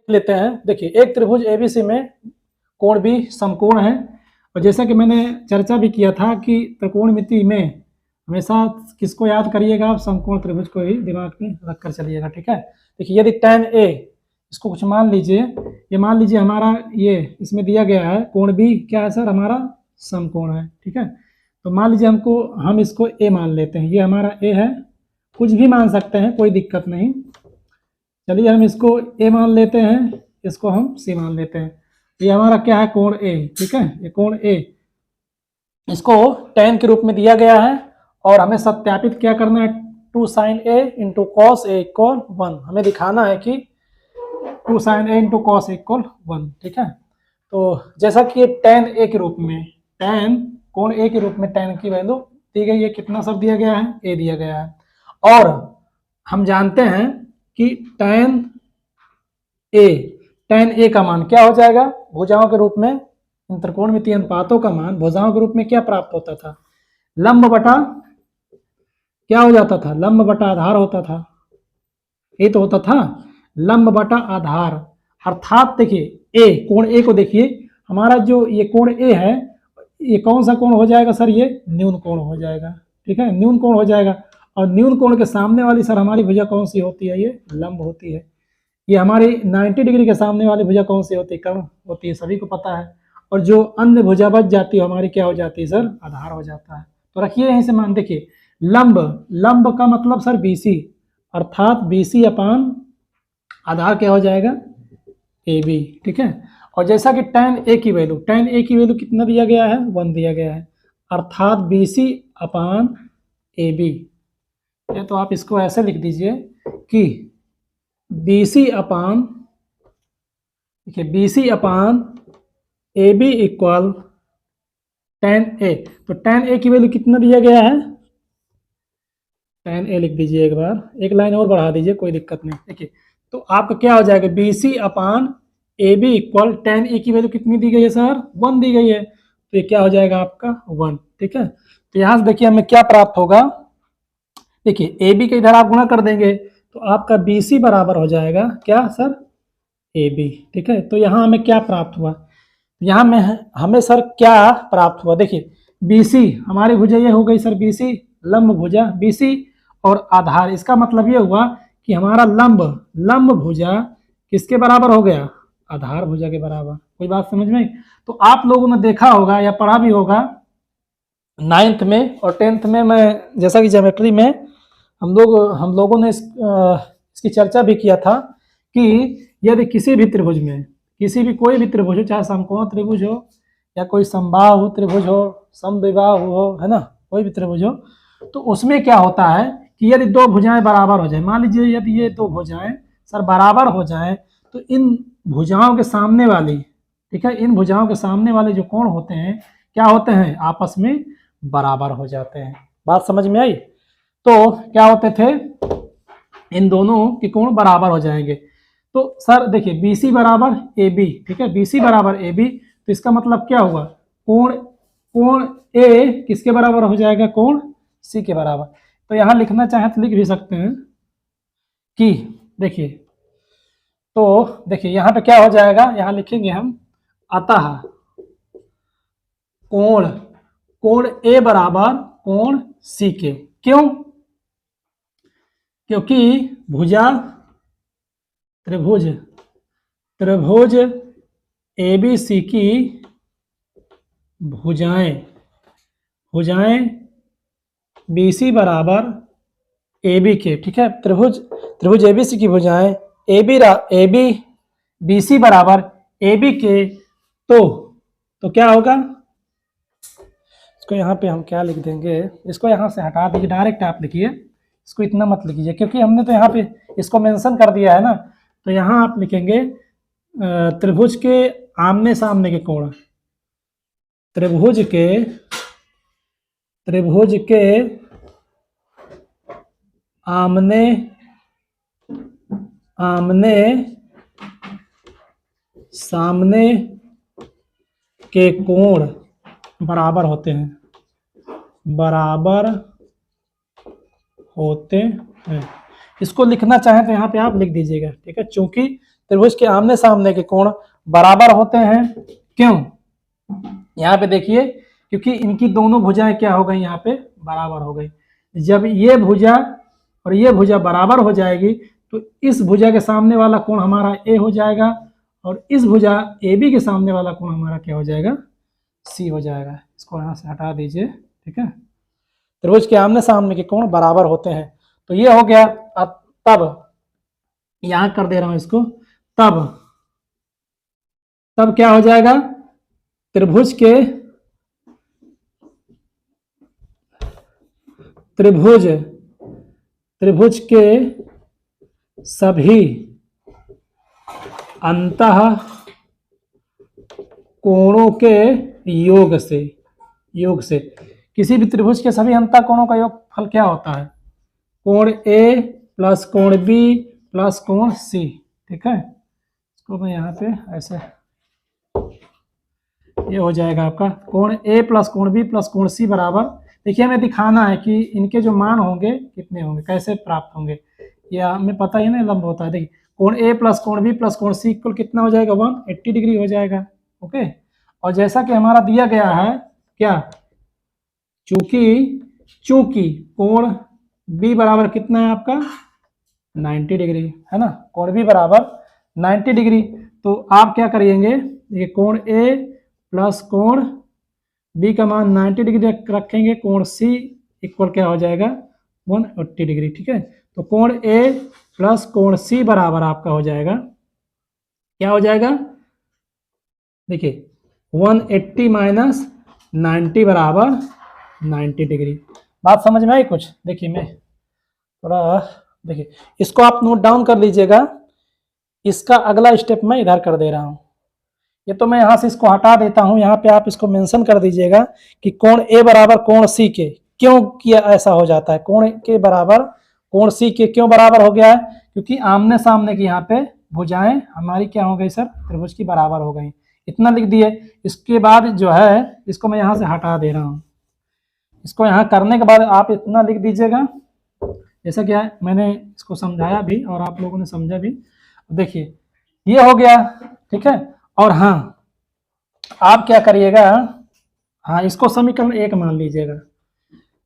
लेते हैं। देखिए एक त्रिभुज एबीसी में कोण भी समकोण है, और जैसा कि मैंने चर्चा भी किया था कि त्रिकोणमिति में हमेशा किसको याद करिएगा आप, समकोण त्रिभुज को ही दिमाग में रख कर चलिएगा, ठीक है। देखिए यदि tan A, इसको कुछ मान लीजिए, ये मान लीजिए हमारा ये इसमें दिया गया है कोण भी क्या है सर, हमारा समकोण है, ठीक है। तो मान लीजिए हम इसको A मान लेते हैं, ये हमारा A है, कुछ भी मान सकते हैं कोई दिक्कत नहीं। चलिए हम इसको A मान लेते हैं, इसको हम C मान लेते हैं। ये हमारा क्या है, कोण A, ठीक है, ये कोण A, इसको tan के रूप में दिया गया है, और हमें सत्यापित क्या करना है, 2 sin A into cos A equal 1, हमें दिखाना है कि 2 sin A into cos A equal 1, ठीक है। तो जैसा कि ये tan A के रूप में, tan कोण A के रूप में tan की वैल्यू दी गई है, कितना सब दिया गया है, A दिया गया है, और हम जानते हैं कि tan A का मान क्या हो जाएगा, भुजाओं के रूप में, इन त्रिकोणमितीय अनुपातों का मान भुजाओं के रूप में क्या प्राप्त होता था, लंब बटा क्या हो जाता था, लंब बटा आधार होता था, ये तो होता था लंब बटा आधार। अर्थात देखिए ए, कोण ए को देखिए, हमारा जो ये कोण ए है, ये कौन सा कोण हो जाएगा सर, ये न्यून कोण हो जाएगा, ठीक है, न्यून कोण हो जाएगा। और न्यून कोण के सामने वाली सर हमारी भुजा कौन सी होती है, ये लंब होती है। ये हमारी 90 डिग्री के सामने वाली भुजा कौन सी होती है, कर्ण होती है, सभी को पता है। और जो अन्य भुजा बच जाती है हमारी क्या हो जाती है सर, आधार हो जाता है। तो रखिए यहीं से मान, देखिए लंब का मतलब सर BC, अर्थात BC अपान आधार क्या हो जाएगा, AB, ठीक है। और जैसा कि tan A की वैल्यू कितना दिया गया है, 1 दिया गया है, अर्थात BC अपान AB। या तो आप इसको ऐसे लिख दीजिए कि BC अपान, देखिए BC upon AB equal tan A। तो tan A की वैल्यू कितना दिया गया है, tan A लिख दीजिए, एक बार एक लाइन और बढ़ा दीजिए, कोई दिक्कत नहीं। देखिए तो आपका क्या हो जाएगा, BC upon AB equal tan A की वैल्यू कितनी दी गई है सर, 1 दी गई है, तो ये क्या हो जाएगा आपका 1, ठीक है। तो यहाँ से देखिए हमें क्या प्राप्त होगा, देखिए AB के इधर आप गुणा कर देंगे तो आपका BC बराबर हो जाएगा क्या सर, AB, ठीक है। तो यहाँ हमें क्या प्राप्त हुआ, यहाँ में हमें सर क्या प्राप्त हुआ, देखिए BC हमारी भुजा ये हो गई सर, BC लंब भुजा BC और आधार, इसका मतलब ये हुआ कि हमारा लंब भुजा किसके बराबर हो गया, आधार भुजा के बराबर। कोई बात समझ में? तो आप लोगों ने देखा होगा या पढ़ा भी होगा 9th में और 10th में, मैं जैसा कि ज्योमेट्री में हम लोगों ने इसकी चर्चा भी किया था कि यदि किसी भी त्रिभुज में, कोई भी त्रिभुज हो, चाहे समकोण त्रिभुज हो या कोई समबाहु त्रिभुज हो, समद्विबाहु हो, है ना, कोई भी त्रिभुज हो, तो उसमें क्या होता है कि यदि दो भुजाएं बराबर हो जाए, मान लीजिए यदि ये दो भुजाएं सर बराबर हो जाए, तो इन भुजाओं के सामने वाली, ठीक है, इन भुजाओं के सामने वाले जो कोण होते हैं क्या होते हैं, आपस में बराबर हो जाते हैं। बात समझ में आई? तो क्या होते थे, इन दोनों के कोण बराबर हो जाएंगे। तो सर देखिए BC बराबर AB, ठीक है, BC बराबर AB, तो इसका मतलब क्या हुआ, कोण A किसके बराबर हो जाएगा, कोण C के बराबर। तो यहां लिखना चाहे तो लिख भी सकते हैं कि देखिए, तो देखिए यहां पे क्या हो जाएगा, यहां लिखेंगे हम अतः कोण A बराबर कोण C के। क्यों? क्योंकि त्रिभुज ABC की भुजाएं BC बराबर AB के, ठीक है, त्रिभुज ABC की भुजाएं AB BC बराबर AB के, तो क्या होगा, इसको यहाँ पे हम क्या लिख देंगे, इसको यहाँ से हटा दीजिए, डायरेक्ट आप लिखिए, इसको इतना मत लिखिए क्योंकि हमने तो यहाँ पे इसको मेंशन कर दिया है ना। तो यहाँ आप लिखेंगे त्रिभुज के आमने सामने के कोण, त्रिभुज के आमने सामने के कोण बराबर होते हैं। इसको लिखना चाहें तो यहाँ पे आप लिख दीजिएगा, ठीक है, चूंकि त्रिभुज के आमने सामने के कोण बराबर होते हैं। क्यों? यहाँ पे देखिए, क्योंकि इनकी दोनों भुजाएं क्या हो गई, यहाँ पे बराबर हो गई। जब ये भुजा और ये भुजा बराबर हो जाएगी तो इस भुजा के सामने वाला कोण हमारा ए हो जाएगा और इस भुजा ए बी के सामने वाला कोण हमारा क्या हो जाएगा, सी हो जाएगा। इसको यहाँ से हटा दीजिए, ठीक है। त्रिभुज के आमने सामने के कोण बराबर होते हैं, तो ये हो गया। अब तब यहां कर दे रहा हूं इसको, तब क्या हो जाएगा, त्रिभुज के सभी अंतः कोणों के योग से किसी भी त्रिभुज के सभी अंतः कोणों का योगफल क्या होता है, कोण ए प्लस कोण बी प्लस कोण सी, ठीक है। इसको मैं यहाँ पे ऐसे, ये हो जाएगा आपका कोण ए प्लस कोण बी प्लस कोण सी बराबर, देखिए हमें दिखाना है कि इनके जो मान होंगे कितने होंगे, कैसे प्राप्त होंगे, ये हमें पता ही नहीं, लंब होता है। देखिए कोण ए प्लस कोण बी प्लस कोण सी इक्वल कितना हो जाएगा, 180 डिग्री हो जाएगा, ओके। और जैसा कि हमारा दिया गया है क्या, चूंकि कोण बी बराबर कितना है आपका 90 डिग्री, है ना, कोण बी बराबर 90 डिग्री, तो आप क्या करिएंगे, ये कोण ए प्लस कोण बी का मान 90 डिग्री रखेंगे, कोण सी इक्वल क्या हो जाएगा 180 डिग्री, ठीक है। तो कोण ए प्लस कोण सी बराबर आपका हो जाएगा, क्या हो जाएगा, देखिए 180 माइनस 90 बराबर 90 डिग्री। बात समझ में आई कुछ? देखिए मैं थोड़ा, देखिए इसको आप नोट डाउन कर लीजिएगा, इसका अगला स्टेप मैं इधर कर दे रहा हूं। ये तो मैं यहां से इसको हटा देता हूं, यहाँ पे आप इसको मेंशन कर दीजिएगा कि कोण ए बराबर कोण सी के क्यों किया ऐसा हो जाता है, कोण के बराबर कोण सी के क्यों बराबर हो गया है, क्योंकि आमने सामने की यहाँ पे भुजाएं हमारी क्या हो गई सर, त्रिभुज की बराबर हो गई, इतना लिख दिए। इसके बाद जो है इसको मैं यहाँ से हटा दे रहा हूँ, इसको यहाँ करने के बाद आप इतना लिख दीजिएगा, जैसा क्या है मैंने इसको समझाया भी और आप लोगों ने समझा भी। देखिए ये हो गया, ठीक है। और हाँ आप क्या करिएगा, हाँ इसको समीकरण 1 मान लीजिएगा,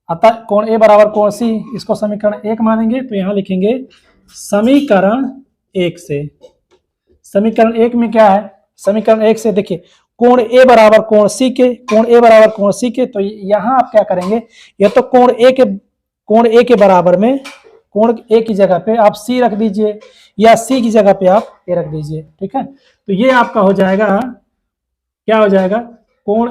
अतः कोण ए बराबर कोण सी, इसको समीकरण 1 मानेंगे तो यहाँ लिखेंगे समीकरण 1 से। समीकरण 1 में क्या है, समीकरण 1 से देखिए कोण ए बराबर कोण सी के, कोण ए बराबर कोण सी के, तो यहाँ आप क्या करेंगे, या तो कोण ए के बराबर में कोण ए की जगह पे आप सी रख दीजिए या सी की जगह पे आप ए रख दीजिए, ठीक है। तो ये आपका हो जाएगा, क्या हो जाएगा, कोण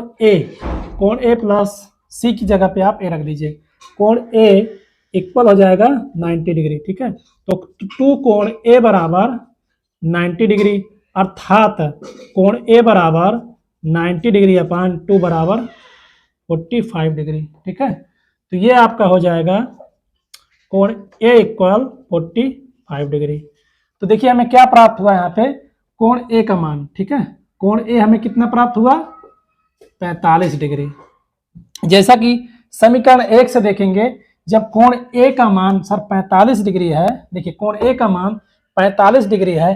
ए प्लस सी की जगह पे आप ए रख दीजिए, कोण ए इक्वल हो जाएगा 90 डिग्री, ठीक है। तो 2 कोण ए बराबर 90 डिग्री, अर्थात कोण ए बराबर 90 डिग्री अपान 2 बराबर 45 डिग्री, ठीक है। तो ये आपका हो जाएगा कोण ए इक्वल 45 डिग्री। तो देखिए हमें क्या प्राप्त हुआ यहाँ पे, कोण ए का मान, ठीक है, कोण ए हमें कितना प्राप्त हुआ 45 डिग्री। जैसा कि समीकरण 1 से देखेंगे, जब कोण ए का मान सर 45 डिग्री है, देखिए कोण ए का मान 45 डिग्री है,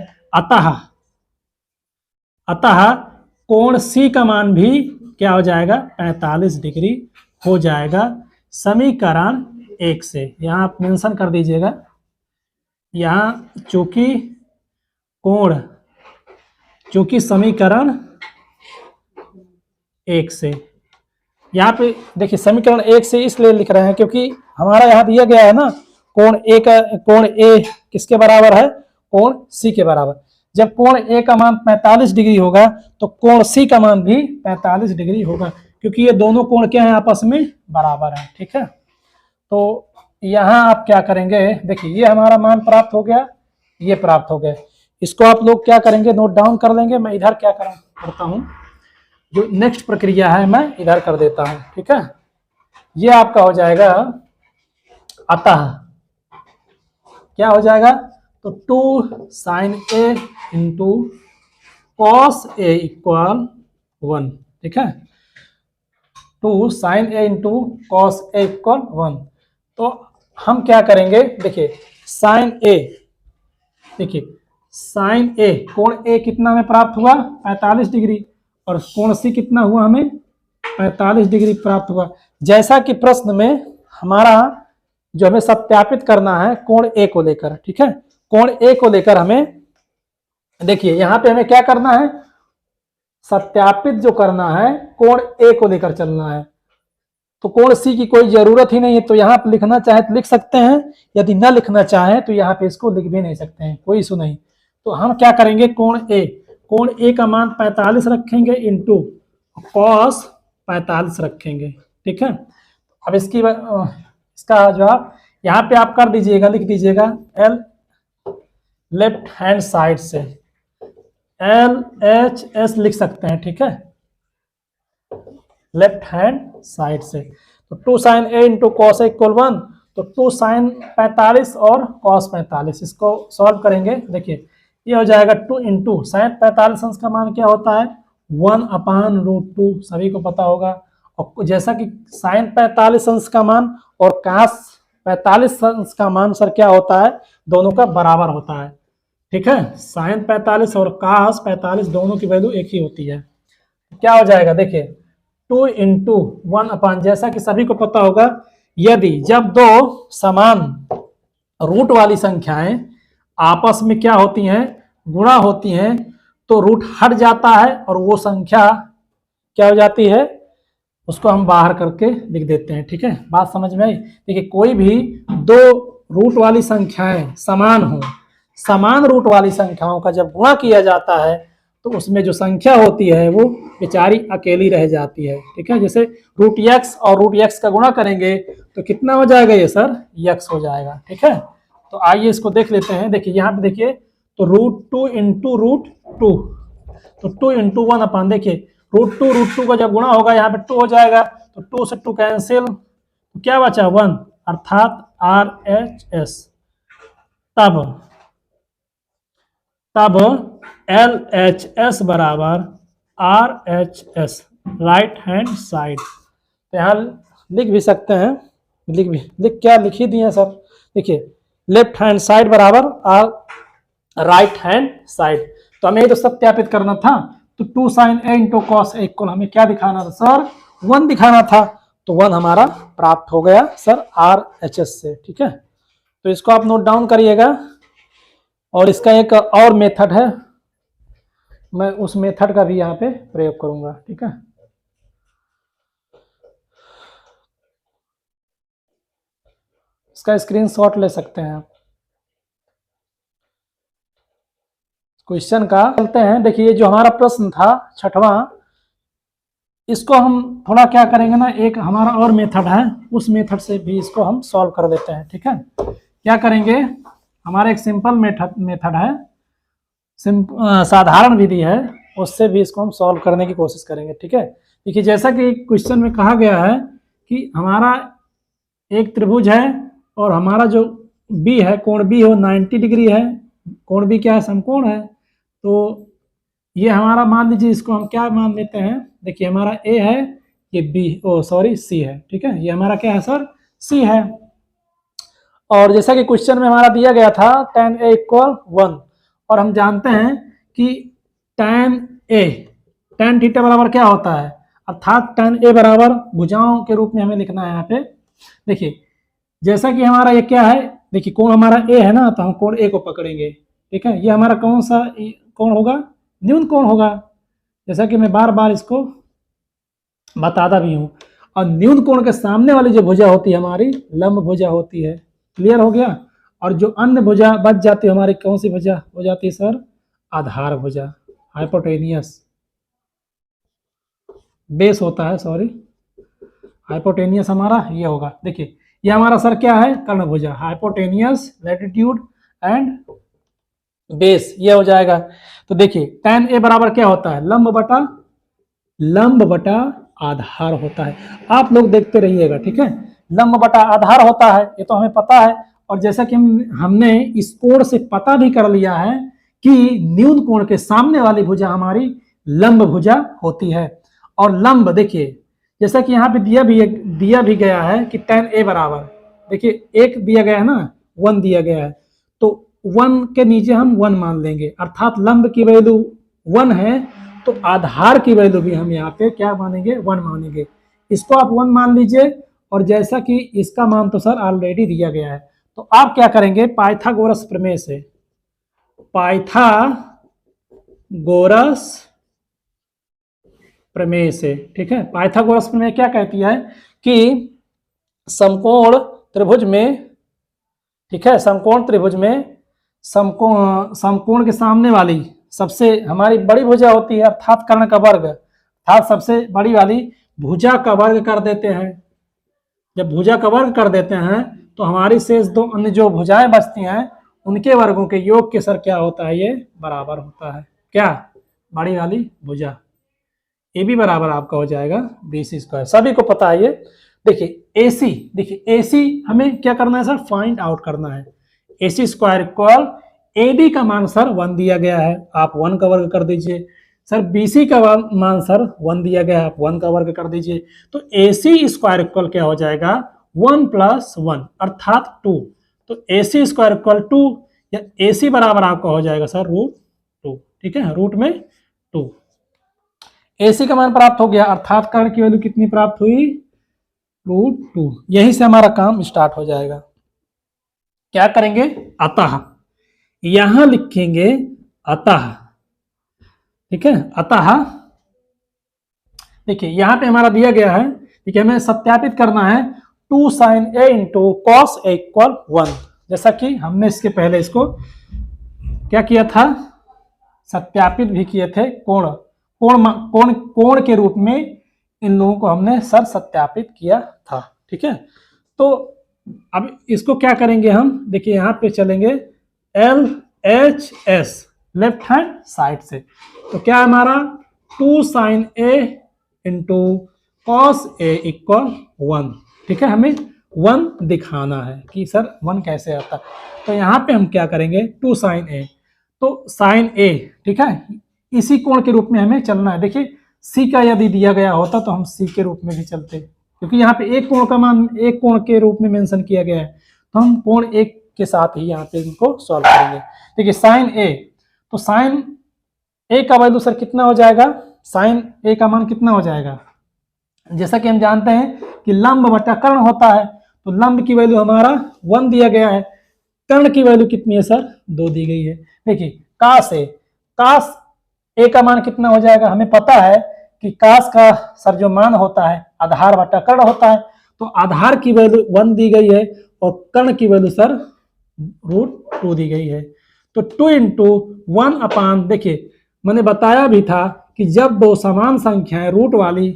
अतः कोण सी का मान भी क्या हो जाएगा 45 डिग्री हो जाएगा, समीकरण 1 से। यहाँ आप मेंशन कर दीजिएगा, यहाँ चूंकि समीकरण 1 से, यहाँ पे देखिए समीकरण 1 से इसलिए लिख रहे हैं क्योंकि हमारा यहाँ दिया गया है ना, कोण ए किसके बराबर है, कोण सी के बराबर। जब कोण ए का मान 45 डिग्री होगा तो कोण सी का मान भी 45 डिग्री होगा, क्योंकि ये दोनों कोण क्या है आपस में बराबर है, ठीक है। तो यहाँ आप क्या करेंगे, देखिए ये हमारा मान प्राप्त हो गया, ये प्राप्त हो गया, इसको आप लोग क्या करेंगे नोट डाउन कर लेंगे। मैं इधर क्या करता हूँ, जो नेक्स्ट प्रक्रिया है मैं इधर कर देता हूँ, ठीक है। ये आपका हो जाएगा, अतः क्या हो जाएगा, तो 2 sin a into cos A equal 1, ठीक है, 2 sin a into cos A equal 1। तो हम क्या करेंगे, देखिए साइन ए, देखिए साइन ए, कोण ए कितना हमें प्राप्त हुआ 45 डिग्री, और कोण सी कितना हुआ हमें 45 डिग्री प्राप्त हुआ। जैसा कि प्रश्न में हमारा जो हमें सत्यापित करना है कोण ए को लेकर, ठीक है, कोण ए को लेकर हमें देखिए यहाँ पे हमें क्या करना है, सत्यापित जो करना है कोण ए को लेकर चलना है। तो कोण सी की कोई जरूरत ही नहीं है, तो यहाँ पे लिखना चाहे तो लिख सकते हैं, यदि ना लिखना चाहे तो यहाँ पे इसको लिख भी नहीं सकते हैं, कोई इशू नहीं। तो हम क्या करेंगे, कोण ए का मान 45 रखेंगे इंटू कॉस 45 रखेंगे, ठीक है। अब इसका जवाब यहाँ पे आप कर दीजिएगा, लिख दीजिएगा एल लेफ्ट हैंड साइड से LHS लिख सकते हैं, ठीक है, लेफ्ट हैंड साइड से। तो 2 sin A into cos A equal 1, तो 2 sin 45 और कॉस 45, इसको सॉल्व करेंगे। देखिए ये हो जाएगा 2 इंटू sin 45 अंश का मान क्या होता है 1/√2, सभी को पता होगा। और जैसा कि sin 45 अंश का मान और cos 45 अंश का मान सर क्या होता है, दोनों का बराबर होता है, ठीक है। sin 45 और cos 45 दोनों की वैल्यू एक ही होती है। क्या हो जाएगा, देखिए 2 इंटू 1/, जैसा कि सभी को पता होगा, यदि जब दो समान रूट वाली संख्याएं आपस में क्या होती हैं, गुणा होती हैं, तो रूट हट जाता है और वो संख्या क्या हो जाती है, उसको हम बाहर करके लिख देते हैं, ठीक है। बात समझ में आई। देखिए कोई भी दो रूट वाली संख्याएं समान हो, समान रूट वाली संख्याओं का जब गुणा किया जाता है तो उसमें जो संख्या होती है वो बेचारी अकेली रह जाती है, ठीक है। जैसे रूट x और रूट x का गुणा करेंगे तो कितना हो जाएगा ये सर, x हो जाएगा, ठीक है। तो आइए इसको देख लेते हैं। देखिए यहाँ पे देखिए, तो √2 इंटू √2, तो 2 इंटू 1/, देखिए √2 का जब गुणा होगा यहाँ पे 2 हो जाएगा, तो 2 से 2 कैंसिल, तो क्या बचा 1, अर्थात RHS। तब LHS बराबर RHS, राइट हैंड साइड। तो यहाँ लिख भी सकते हैं, क्या लिख ही दिए सर। देखिए लेफ्ट हैंड साइड बराबर राइट हैंड साइड। तो हमें तो सत्यापित करना था, तो 2 sin A into cos A equal हमें क्या दिखाना था सर, 1 दिखाना था, तो 1 हमारा प्राप्त हो गया सर RHS से, ठीक है। तो इसको आप नोट डाउन करिएगा। और इसका एक और मेथड है, मैं उस मेथड का भी यहाँ पे प्रयोग करूंगा, ठीक है। इसका स्क्रीनशॉट ले सकते हैं आप। क्वेश्चन का चलते हैं। देखिए जो हमारा प्रश्न था 6वां, इसको हम थोड़ा क्या करेंगे ना, एक हमारा और मेथड है, उस मेथड से भी इसको हम सॉल्व कर देते हैं, ठीक है। क्या करेंगे, हमारा एक सिंपल मेथड है, साधारण विधि है, उससे भी इसको हम सॉल्व करने की कोशिश करेंगे, ठीक है। देखिए जैसा कि क्वेश्चन में कहा गया है कि हमारा एक त्रिभुज है और हमारा जो बी है, कोण बी हो 90 डिग्री है, कोण बी क्या है, समकोण है। तो ये हमारा मान लीजिए, इसको हम क्या मान लेते हैं, देखिए हमारा ए है, ये बी सी है, ठीक है। ये हमारा क्या है सर, सी है। और जैसा कि क्वेश्चन में हमारा दिया गया था tan A इक्वल 1, और हम जानते हैं कि tan थीटा बराबर क्या होता है, अर्थात tan A बराबर भुजाओं के रूप में हमें लिखना है यहाँ पे। देखिए जैसा कि हमारा ये क्या है, देखिए कोण हमारा A है ना, तो हम कोण A को पकड़ेंगे, ठीक है। ये हमारा कौन सा कोण होगा, न्यून कोण होगा, जैसा कि मैं बार बार इसको बताता भी हूँ। और न्यून कोण के सामने वाली जो भुजा होती है हमारी लंब भुजा होती है, क्लियर हो गया। और जो अन्य भुजा बच जाती है हमारी, कौन सी भुजा हो जाती है सर, आधार भुजा, हाइपोटेनियस बेस होता है, सॉरी हाइपोटेनियस हमारा ये होगा। देखिए ये हमारा सर क्या है, कर्ण भुजा, हाइपोटेनियस, लैटिट्यूड एंड बेस, ये हो जाएगा। तो देखिए tan A बराबर क्या होता है, लंब बटा आधार होता है। आप लोग देखते रहिएगा, ठीक है, लंब बटा आधार होता है, ये तो हमें पता है। और जैसा कि हमने इस कोण से पता भी कर लिया है कि न्यून कोण के सामने वाली भुजा हमारी लंब भुजा होती है। और लंब देखिए जैसा कि यहाँ पे दिया भी गया है कि tan A बराबर, देखिए 1 दिया गया है ना, 1 दिया गया है, तो 1 के नीचे हम 1 मान लेंगे, अर्थात लंब की वैल्यू 1 है तो आधार की वैल्यू भी हम यहाँ पे क्या मानेंगे, 1 मानेंगे। इसको आप 1 मान लीजिए, और जैसा कि इसका मान तो सर ऑलरेडी दिया गया है, तो आप क्या करेंगे, पाइथागोरस प्रमेय से, पाइथागोरस प्रमेय से, ठीक है। पाइथागोरस प्रमेय क्या कहती है कि समकोण त्रिभुज में, ठीक है, समकोण त्रिभुज में समकोण के सामने वाली सबसे हमारी बड़ी भुजा होती है, अर्थात कर्ण का वर्ग, अर्थात सबसे बड़ी वाली भुजा का वर्ग कर देते हैं। जब भुजा का वर्ग कर देते हैं तो हमारी शेष दो अन्य जो भुजाएं बचती हैं उनके वर्गों के योग के सर क्या होता है, ये बराबर होता है, क्या, बड़ी वाली भुजा, ये भी बराबर आपका हो जाएगा BC स्क्वायर, सभी को पता है ये। देखिए AC, देखिए AC हमें क्या करना है सर, फाइंड आउट करना है। AC स्क्वायर इक्वल AB का मान सर 1 दिया गया है, आप 1 का वर्ग कर दीजिए। सर BC का मान सर 1 दिया गया है, आप 1 का वर्ग कर दीजिए। तो AC स्क्वायर इक्वल क्या हो जाएगा, 1 + 1 अर्थात 2। तो AC स्क्वायर इक्वल 2 या AC बराबर आपका हो जाएगा सर √2, ठीक है, रूट में 2। AC का मान प्राप्त हो गया, अर्थात कर्ण की वैल्यू कितनी प्राप्त हुई, √2। यहीं से हमारा काम स्टार्ट हो जाएगा। क्या करेंगे, अतः, यहां लिखेंगे अतः, ठीक है, अतः देखिए यहां पे हमारा दिया गया है, ठीक है, हमें सत्यापित करना है 2 sin A × cos A = 1, जैसा कि हमने इसके पहले इसको क्या किया था, सत्यापित भी किए थे, कोण के रूप में इन लोगों को हमने सर सत्यापित किया था, ठीक है। तो अब इसको क्या करेंगे हम, देखिए यहाँ पे चलेंगे LHS लेफ्ट हैंड साइड से, तो क्या हमारा 2 sin A × cos A = 1, ठीक है, हमें 1 दिखाना है कि सर 1 कैसे आता है। तो यहाँ पे हम क्या करेंगे, 2 sin A, तो sin A, ठीक है, इसी कोण के रूप में हमें चलना है। देखिए C का यदि दिया गया होता तो हम C के रूप में भी चलते, क्योंकि यहाँ पे एक कोण का मान एक कोण के रूप में मेंशन किया गया है, तो हम कोण 1 के साथ ही यहाँ पे इनको सॉल्व करेंगे। देखिए sin A, तो sin A का वैल्यू सर कितना हो जाएगा, sin A का मान कितना हो जाएगा, जैसा कि हम जानते हैं कि लंब बटा कर्ण होता है, तो लंब की वैल्यू हमारा 1 दिया गया है, कर्ण की वैल्यू कितनी है सर, 2 दी गई है। देखिए cos A का मान कितना हो जाएगा, हमें पता है कि cos का सर जो मान होता है आधार बटा कर्ण होता है, तो आधार की वैल्यू 1 दी गई है और कर्ण की वैल्यू सर √2 दी गई है। तो 2 × 1 देखिए मैंने बताया भी था कि जब दो समान संख्याएं रूट वाली,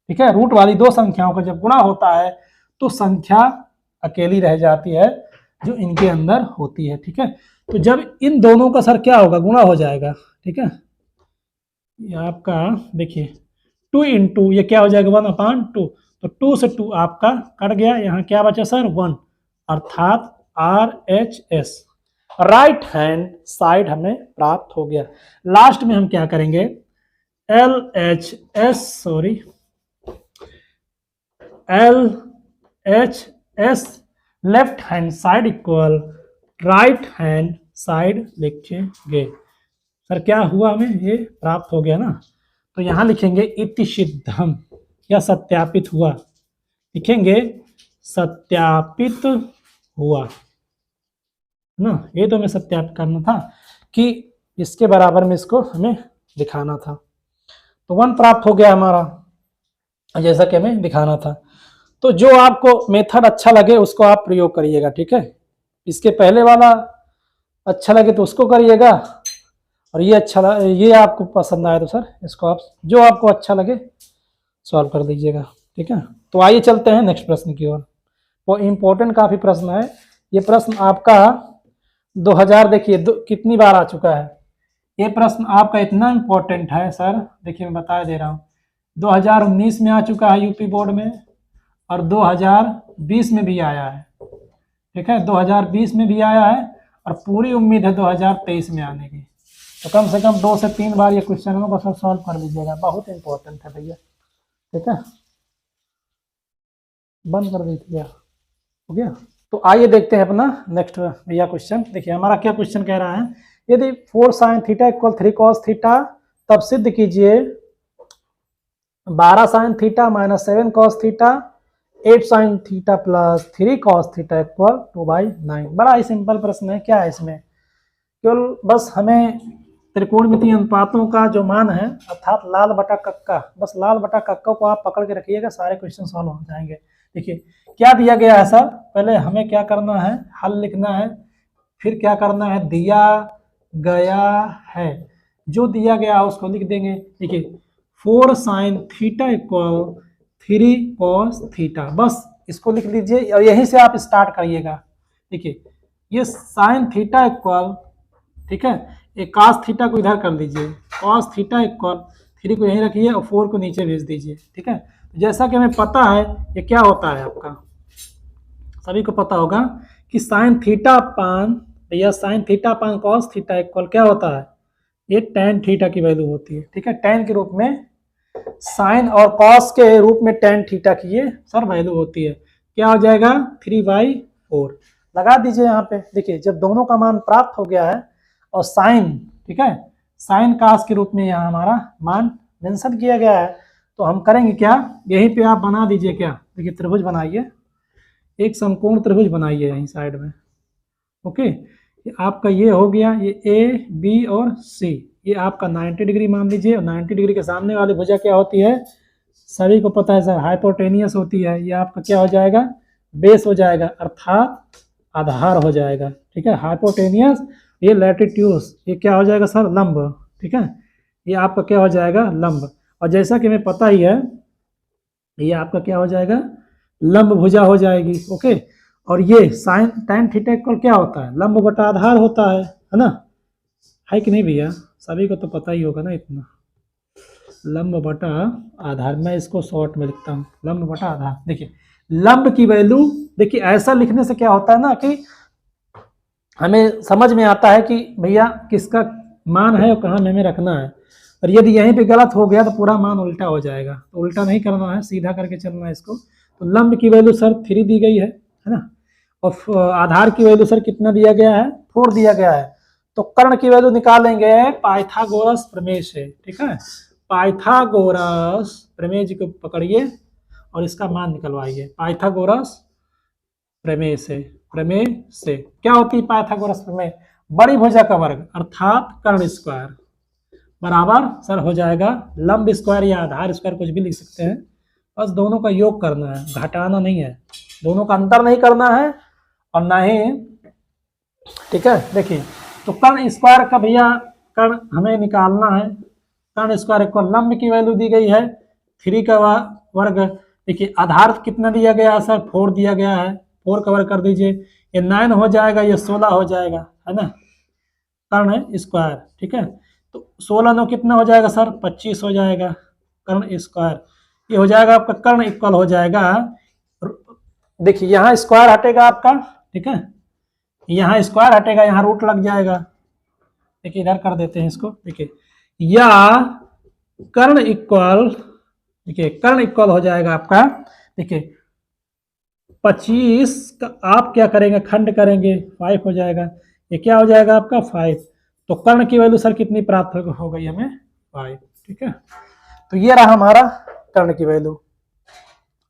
ठीक है, रूट वाली दो संख्याओं का जब गुणा होता है तो संख्या अकेली रह जाती है जो इनके अंदर होती है, ठीक है। तो जब इन दोनों का सर क्या होगा, गुणा हो जाएगा, ठीक है, ये आपका देखिए 2 × ये क्या हो जाएगा 1/2, तो 2 से 2 आपका कट गया, यहाँ क्या बचा सर 1, अर्थात RHS राइट हैंड साइड हमें प्राप्त हो गया। लास्ट में हम क्या करेंगे, LHS left hand side equal right hand side लिखेंगे। सर क्या हुआ, हमें ये प्राप्त हो गया ना, तो यहां लिखेंगे इति सिद्धम, या सत्यापित हुआ, लिखेंगे सत्यापित हुआ ना, ये तो हमें सत्यापित करना था कि इसके बराबर में इसको हमें दिखाना था। तो 1 प्राप्त हो गया हमारा, जैसा कि हमें दिखाना था। तो जो आपको मेथड अच्छा लगे उसको आप प्रयोग करिएगा, ठीक है, इसके पहले वाला अच्छा लगे तो उसको करिएगा, और ये आपको पसंद आए तो सर इसको आप जो आपको अच्छा लगे सॉल्व कर दीजिएगा, ठीक है। तो आइए चलते हैं नेक्स्ट प्रश्न की ओर। वो इम्पोर्टेंट काफ़ी प्रश्न है, ये प्रश्न आपका 2000 देखिए कितनी बार आ चुका है, ये प्रश्न आपका इतना इम्पोर्टेंट है सर, देखिए मैं बता दे रहा हूँ, 2019 में आ चुका है यूपी बोर्ड में, और 2020 में भी आया है, ठीक है, 2020 में भी आया है, और पूरी उम्मीद है 2023 में आने की। तो कम से कम 2 से 3 बार ये क्वेश्चनों को सॉल्व कर लीजिएगा, बहुत इंपॉर्टेंट है भैया, ठीक है। बंद कर दीजिए, हो गया। तो आइए देखते हैं अपना नेक्स्ट भैया क्वेश्चन। देखिए हमारा क्या क्वेश्चन कह रहा है, यदि 4 sin theta equal 3 cos theta, तब सिद्ध कीजिए 12 sin theta minus 7 cos theta 8 sin theta plus 3 cos theta equal 2/9। बड़ा ही सिंपल प्रश्न है। क्या है इसमें, केवल बस हमें त्रिकोणमितीय अनुपातों का जो मान है अर्थात लाल बटा कक्का, बस लाल बटा कक्का को आप पकड़ के रखिएगा, सारे क्वेश्चन सॉल्व हो जाएंगे। देखिए क्या दिया गया है सर, पहले हमें क्या करना है, हल लिखना है, फिर क्या करना है, दिया गया है, जो दिया गया है उसको लिख देंगे। देखिए 4 sin theta equal 3 cos theta, बस इसको लिख लीजिए और यहीं से आप स्टार्ट करिएगा। देखिए ये sin थीटा इक्वल, ठीक है, एक cos थीटा को इधर कर लीजिए, cos थीटा इक्वल 3 को यहीं रखिए और 4 को नीचे भेज दीजिए। ठीक है, जैसा कि हमें पता है ये क्या होता है, आपका सभी को पता होगा कि साइन थीटा अपान, भैया sine theta upon cos theta equal क्या होता है, ये टेन थीटा की वैल्यू होती है। ठीक है, टेन के रूप में साइन और कॉस के रूप में टेन थीटा की ये सर वैल्यू होती है। क्या हो जाएगा 3/4 लगा दीजिए यहाँ पे। देखिए जब दोनों का मान प्राप्त हो गया है और साइन, ठीक है, साइन कास के रूप में यहाँ हमारा मान मेंशन किया गया है, तो हम करेंगे क्या, यहीं पे आप बना दीजिए क्या, देखिए त्रिभुज बनाइए, एक समकोण त्रिभुज बनाइए यहीं साइड में। ओके, आपका ये हो गया, ये ए बी और सी, ये आपका 90 डिग्री मान लीजिए, और 90 डिग्री के सामने वाली भुजा क्या होती है, सभी को पता है सर, हाइपोटेनियस होती है। ये आपका क्या हो जाएगा, बेस हो जाएगा अर्थात आधार हो जाएगा। ठीक है, हाइपोटेनियस, ये लैटिट्यूड, ये क्या हो जाएगा सर, लंब। ठीक है, ये आपका क्या हो जाएगा, लंब। और जैसा कि हमें पता ही है ये आपका क्या हो जाएगा, लंब भुजा हो जाएगी। ओके, और ये साइन tan थीटा इक्वल क्या होता है, लंब बटा आधार होता है ना, है कि नहीं भैया, सभी को तो पता ही होगा ना इतना, लंब बटा आधार। मैं इसको शॉर्ट में लिखता हूँ, लंब बटा आधार। देखिए लंब की वैल्यू, देखिए ऐसा लिखने से क्या होता है ना कि हमें समझ में आता है कि भैया किसका मान है और कहाँ हमें रखना है। और यदि यहीं पे गलत हो गया तो पूरा मान उल्टा हो जाएगा, तो उल्टा नहीं करना है, सीधा करके चलना है इसको। तो लंब की वैल्यू सर 3 दी गई है ना, और आधार की वैल्यू सर कितना दिया गया है, 4 दिया गया है। तो कर्ण की वैल्यू निकालेंगे पाइथागोरस प्रमेय से। ठीक है, पाइथागोरस प्रमेय जी को पकड़िए और इसका मान निकलवाइए पाइथागोरस प्रमेय से। प्रमेय से क्या होती है पाइथागोरस प्रमेय, बड़ी भुजा का वर्ग अर्थात कर्ण स्क्वायर बराबर सर हो जाएगा लंब स्क्वायर या आधार स्क्वायर, कुछ भी लिख सकते हैं, बस दोनों का योग करना है, घटाना नहीं है, दोनों का अंतर नहीं करना है और ना ही। ठीक है, देखिए तो कर्ण स्क्वायर का भैया कर्ण हमें निकालना है, कर्ण स्क्वायर इक्वल लंब की वैल्यू दी गई है 3 का वर्ग। देखिए आधार कितना दिया गया है सर, 4 दिया गया है, 4 का वर्ग कर दीजिए, ये 9 हो जाएगा, ये 16 हो जाएगा, है ना, कर्ण स्क्वायर। ठीक है, तो 16 9 कितना हो जाएगा सर, 25 हो जाएगा कर्ण स्क्वायर। ये हो जाएगा आपका कर्ण इक्वल हो जाएगा, देखिए यहाँ स्क्वायर हटेगा आपका, ठीक है, यहाँ स्क्वायर हटेगा, यहाँ रूट लग जाएगा। देखिए इधर कर देते हैं इसको, देखिए या कर्ण इक्वल, देखिए कर्ण इक्वल हो जाएगा आपका, देखिए 25 का आप क्या करेंगे, खंड करेंगे, 5 हो जाएगा, ये क्या हो जाएगा आपका 5। तो कर्ण की वैल्यू सर कितनी प्राप्त हो गई हमें, 5। ठीक है, तो ये रहा हमारा कर्ण की वैल्यू।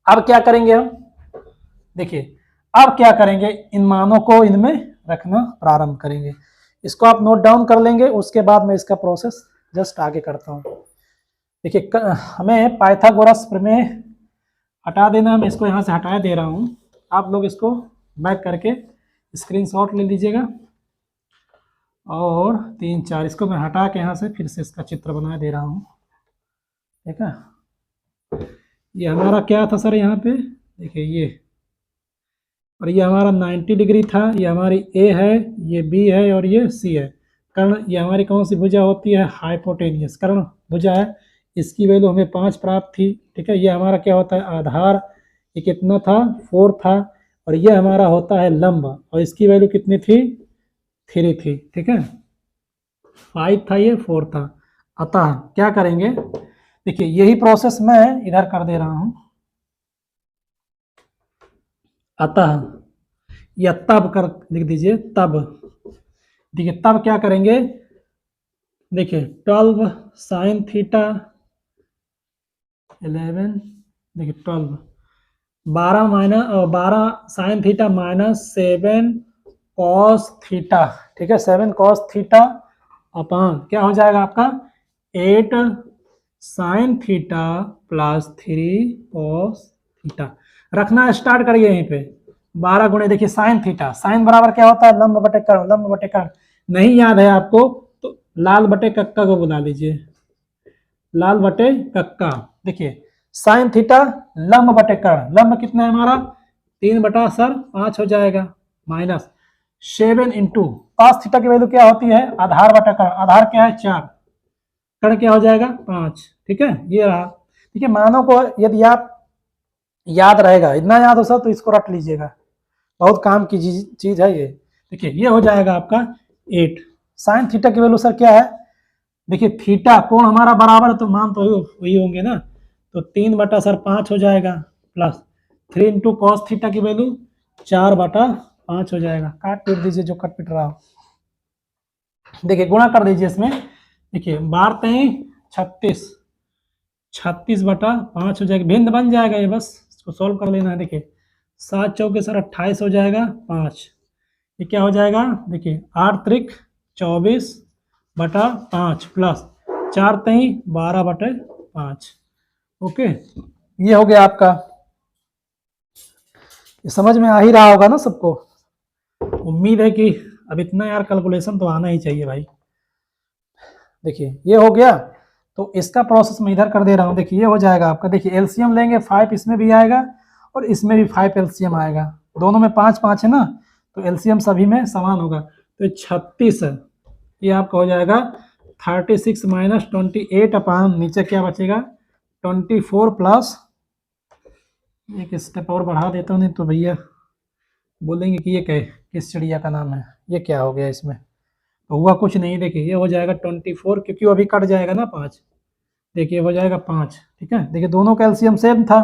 अब क्या करेंगे हम, देखिए अब क्या करेंगे, इन मानों को इनमें रखना प्रारंभ करेंगे। इसको आप नोट डाउन कर लेंगे, उसके बाद मैं इसका प्रोसेस जस्ट आगे करता हूँ। देखिए हमें पाइथागोरस प्रमेय हटा देना, मैं इसको यहाँ से हटा दे रहा हूँ, आप लोग इसको बैक करके स्क्रीनशॉट ले लीजिएगा, और 3 4 इसको मैं हटा के यहाँ से फिर से इसका चित्र बना दे रहा हूँ। ठीक है, ये हमारा क्या था सर यहाँ पे, देखिए ये, और ये हमारा 90 डिग्री था, ये हमारी ए है, ये बी है और ये सी है। कर्ण, ये हमारी कौन सी भुजा होती है, हाइपोटेनियस कर्ण भुजा है, इसकी वैल्यू हमें 5 प्राप्त थी। ठीक है, ये हमारा क्या होता है आधार, ये कितना था 4 था, और ये हमारा होता है लंब, और इसकी वैल्यू कितनी थी 3 थी। ठीक है, 5 था, ये 4 था। अतः क्या करेंगे, देखिए यही प्रोसेस मैं इधर कर दे रहा हूं। अतः या तब कर लिख दीजिए, तब। देखिए तब क्या करेंगे, देखिए 12 साइन थीटा 11, देखिए 12 12 sine theta minus 7 cos theta, ठीक है, 7 कॉस थीटा अपान क्या हो जाएगा आपका 8 sine theta plus 3 cos theta. रखना स्टार्ट करिए यहीं पे 12 गुणे, देखिए साइन थीटा, साइन बराबर क्या होता है लंब बटे कर्ण, लंब बटे कर्ण नहीं याद है आपको तो लाल बटे कक्का को बुला लीजिए, लाल बटे कक्का। देखिए साइन थीटा लंब बटे कर्ण, लंब कितना है हमारा 3/5 हो जाएगा, माइनस 7 इंटू कॉस थीटा की वैल्यू क्या होती है आधार बटा कर्ण, आधार क्या है 4, कर्ण क्या हो जाएगा 5, ठीक है ये रहा। देखिए मानों को यदि आप याद रहेगा, इतना याद हो सब तो इसको रख लीजिएगा, बहुत काम की चीज है ये। देखिए ये हो जाएगा आपका 8 साइन थीटा की वैल्यू सर क्या है, देखिए थीटा कोण हमारा बराबर है तो मान तो वही होंगे ना, तो 3/5 हो जाएगा प्लस 3 इंटू कॉस थीटा की वैल्यू 4/5 हो जाएगा। काट पीट दीजिए जो कट पिट रहा हो, देखिए गुणा कर दीजिए इसमें, देखिए 12×3 36/5 हो जाएगा, भिन्न बन जाएगा ये, बस इसको सॉल्व कर लेना है। देखिए 7×4 सर 28 हो जाएगा 5, ये क्या हो जाएगा देखिए 8×3 24/5 प्लस 4×3 12/5। ओके ये हो गया आपका, ये समझ में आ ही रहा होगा ना सबको, उम्मीद है कि अब इतना यार कैलकुलेशन तो आना ही चाहिए भाई। देखिए ये हो गया, तो इसका प्रोसेस मैं इधर कर दे रहा हूँ। देखिए ये हो जाएगा आपका, देखिए एलसीएम लेंगे 5 इसमें भी आएगा और इसमें भी 5 एलसीएम आएगा, दोनों में 5 है ना, तो एलसीएम सभी में समान होगा, तो 36 ये आपका हो जाएगा 36 माइनस 28 अपान नीचे क्या बचेगा 24 प्लस, एक स्टेप और बढ़ा देता हूँ नहीं तो भैया बोलेंगे कि ये किस चिड़िया का नाम है, ये क्या हो गया इसमें, तो हुआ कुछ नहीं। देखिए ये हो जाएगा 24 क्योंकि वो अभी कट जाएगा ना 5, देखिए हो जाएगा 5, ठीक है। देखिए दोनों का एलसीएम सेम था,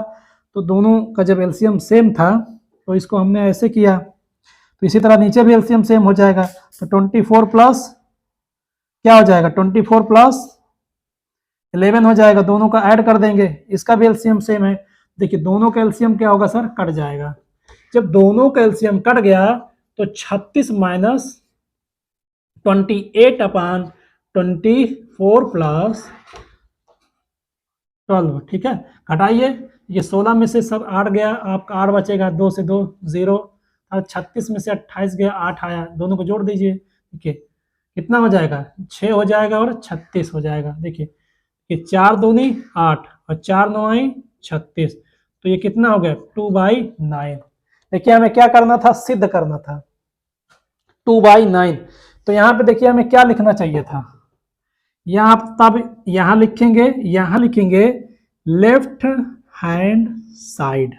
तो दोनों का जब एलसीएम सेम था तो इसको हमने ऐसे किया, तो इसी तरह नीचे भी एलसीएम सेम हो जाएगा, तो 24 प्लस क्या हो जाएगा 24 प्लस 11 हो जाएगा, दोनों का ऐड कर देंगे, इसका भी एलसीएम सेम है। देखिए दोनों का एलसीएम क्या होगा सर कट जाएगा, जब दोनों का एलसीएम कट गया तो 36 माइनस 28 अपान 24 प्लस 12, ठीक है। घटाइए, ये 16 में से सब 8 गया, आपका 8 बचेगा, 2 से 2 0, और 36 में से 28 गया 8 आया, दोनों को जोड़ दीजिए, देखिए कितना हो जाएगा 6 हो जाएगा और 36 हो जाएगा। देखिए ये 4 दूनी 8 और 4 9 36, तो ये कितना हो गया 2/9। देखिए हमें क्या करना था सिद्ध करना था 2/9, तो यहाँ पे देखिए हमें क्या लिखना चाहिए था, यहाँ तब यहाँ लिखेंगे लेफ्ट हैंड साइड,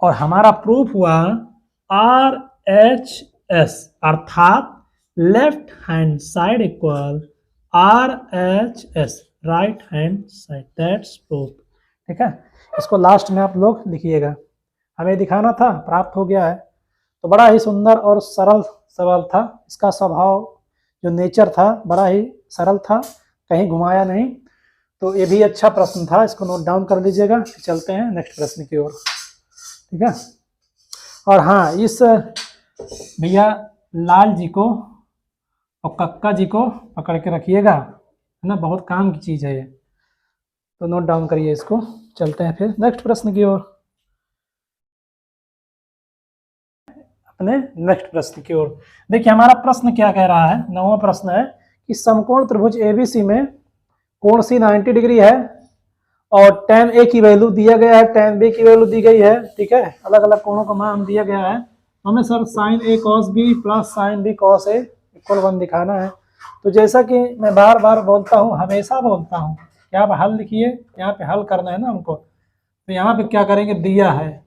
और हमारा प्रूफ हुआ RHS अर्थात left hand side equal RHS right hand side, that's proof, ठीक है। इसको लास्ट में आप लोग लिखिएगा, हमें दिखाना था प्राप्त हो गया है। तो बड़ा ही सुंदर और सरल सवाल था, इसका स्वभाव जो नेचर था बड़ा ही सरल था, कहीं घुमाया नहीं, तो ये भी अच्छा प्रश्न था, इसको नोट डाउन कर लीजिएगा। चलते हैं नेक्स्ट प्रश्न की ओर, ठीक है। और हाँ इस भैया लाल जी को और कक्का जी को पकड़ के रखिएगा, है ना, बहुत काम की चीज़ है ये, तो नोट डाउन करिए इसको। चलते हैं फिर नेक्स्ट प्रश्न की ओर, अपने नेक्स्ट प्रश्न की ओर। देखिए हमारा प्रश्न क्या कह रहा है, 9वां प्रश्न है कि समकोण त्रिभुज एबीसी में कोण सी 90 डिग्री है और tan A की वैल्यू दिया गया है, tan B की वैल्यू दी गई है, ठीक है, अलग अलग कोणों का मान दिया गया है, हमें sir sin A cos B plus sin B cos A equal 1 दिखाना है। तो जैसा कि मैं बार बार बोलता हूँ, हमेशा बोलता हूँ कि आप हल लिखिए, यहाँ पे हल करना है ना हमको, तो यहाँ पे क्या करेंगे दिया है,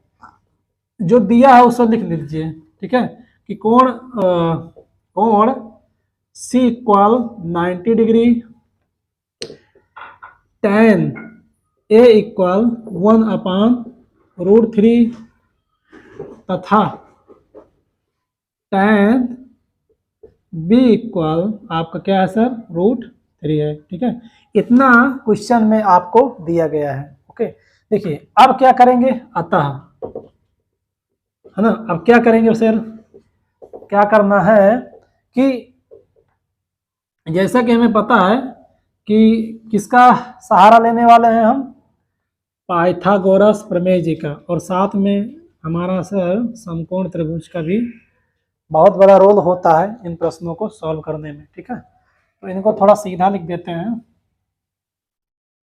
जो दिया है उसको लिख लीजिए, ठीक है, कि कोण C equal 90 degree, tan A equal 1/√3 तथा tan b इक्वल आपका क्या है सर, √3 है। ठीक है, इतना क्वेश्चन में आपको दिया गया है। ओके, देखिए अब क्या करेंगे, अतः, है ना, अब क्या करेंगे सर, क्या करना है कि जैसा कि हमें पता है कि किसका सहारा लेने वाले हैं हम, पाइथागोरस प्रमेय जी का, और साथ में हमारा सर समकोण त्रिभुज का भी बहुत बड़ा रोल होता है इन प्रश्नों को सॉल्व करने में। ठीक है, तो इनको थोड़ा सीधा लिख देते हैं।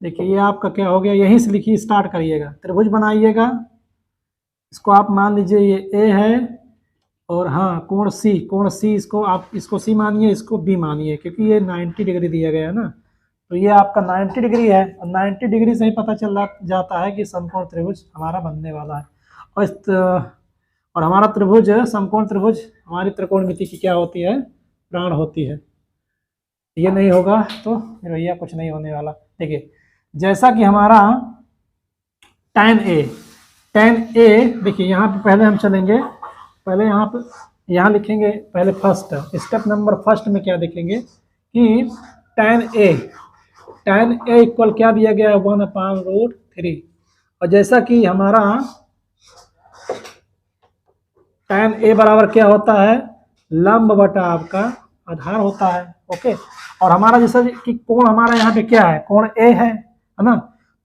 देखिए ये आपका क्या हो गया, यहीं से लिखिए, स्टार्ट करिएगा, त्रिभुज बनाइएगा, इसको आप मान लीजिए ये ए है, और हाँ कोण सी इसको आप इसको सी मानिए, इसको बी मानिए, क्योंकि ये 90 डिग्री दिया गया है ना, तो ये आपका 90 डिग्री है, और 90 डिग्री से ही पता चल जाता है कि समकोण त्रिभुज हमारा बनने वाला है। और हमारा त्रिभुज, समकोण त्रिभुज, हमारी त्रिकोणमिति की क्या होती है, प्राण होती है। ये नहीं होगा तो भैया कुछ नहीं होने वाला। देखिए जैसा कि हमारा tan A, देखिए यहाँ पे पहले हम चलेंगे, पहले यहाँ लिखेंगे, पहले फर्स्ट स्टेप नंबर फर्स्ट में क्या देखेंगे कि tan A इक्वल क्या दिया गया है, 1/√3, और जैसा कि हमारा tan A बराबर क्या होता है, लंब बटा आपका आधार होता है। ओके, और हमारा जैसा कि कोण हमारा यहाँ पे क्या है, कोण A है ना,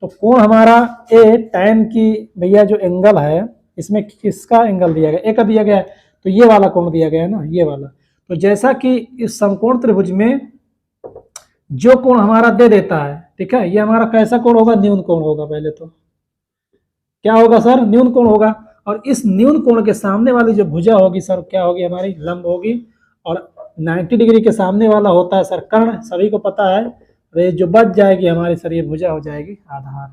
तो कोण हमारा A tan की भैया जो एंगल है, इसमें किसका एंगल दिया गया, A का दिया गया है, तो ये वाला कोण दिया गया है ना, ये वाला। तो जैसा कि इस समकोण त्रिभुज में जो कोण हमारा दे देता है, ठीक है, ये हमारा कैसा कोण होगा, न्यून कोण होगा। पहले तो क्या होगा सर, न्यून कोण होगा, और इस न्यून कोण के सामने वाली जो भुजा होगी सर, क्या होगी, हमारी लंब होगी, और 90 डिग्री के सामने वाला होता है सर कर्ण, सभी को पता है, ये जो बच जाएगी हमारी सर, ये भुजा हो जाएगी आधार।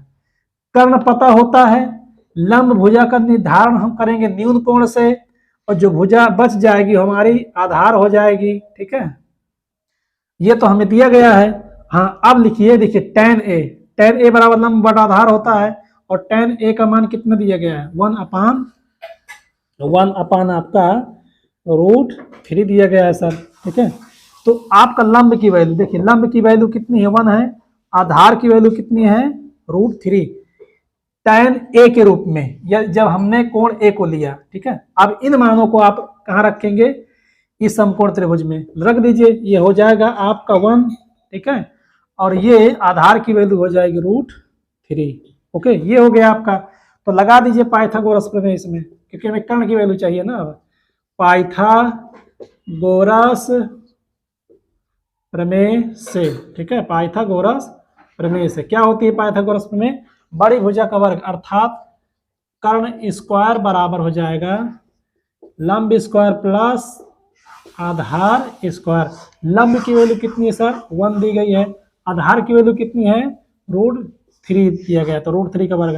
कर्ण पता होता है, लंब भुजा का निर्धारण हम करेंगे न्यून कोण से, और जो भुजा बच जाएगी हमारी आधार हो जाएगी। ठीक है, ये तो हमें दिया गया है। हाँ अब लिखिए, देखिए tan A बराबर लंब बटा आधार होता है, और tan A का मान कितना दिया गया है, 1/1 आपका √3 दिया गया है सर। ठीक है, तो आपका लंब की वैल्यू देखिए, लंब की वैल्यू कितनी है, 1 है, आधार की वैल्यू कितनी है, √3 tan A के रूप में, या जब हमने कोण A को लिया। ठीक है, अब इन मानों को आप कहाँ रखेंगे, इस समकोण त्रिभुज में रख दीजिए, ये हो जाएगा आपका 1। ठीक है, और ये आधार की वैल्यू हो जाएगी √3। ओके, ये हो गया आपका, तो लगा दीजिए पाइथागोरस प्रमेय इसमें, क्योंकि हमें कर्ण की वैल्यू चाहिए ना। अब पाइथागोरस प्रमेय से, ठीक है, पाइथागोरस प्रमेय से क्या होती है पाइथागोरस प्रमेय, बड़ी भुजा का वर्ग, अर्थात कर्ण स्क्वायर बराबर हो जाएगा लंब स्क्वायर प्लस आधार स्क्वायर। लंब की वैल्यू कितनी है सर, 1 दी गई है, आधार की वैल्यू कितनी है, √3 दिया गया, तो √3 का वर्ग,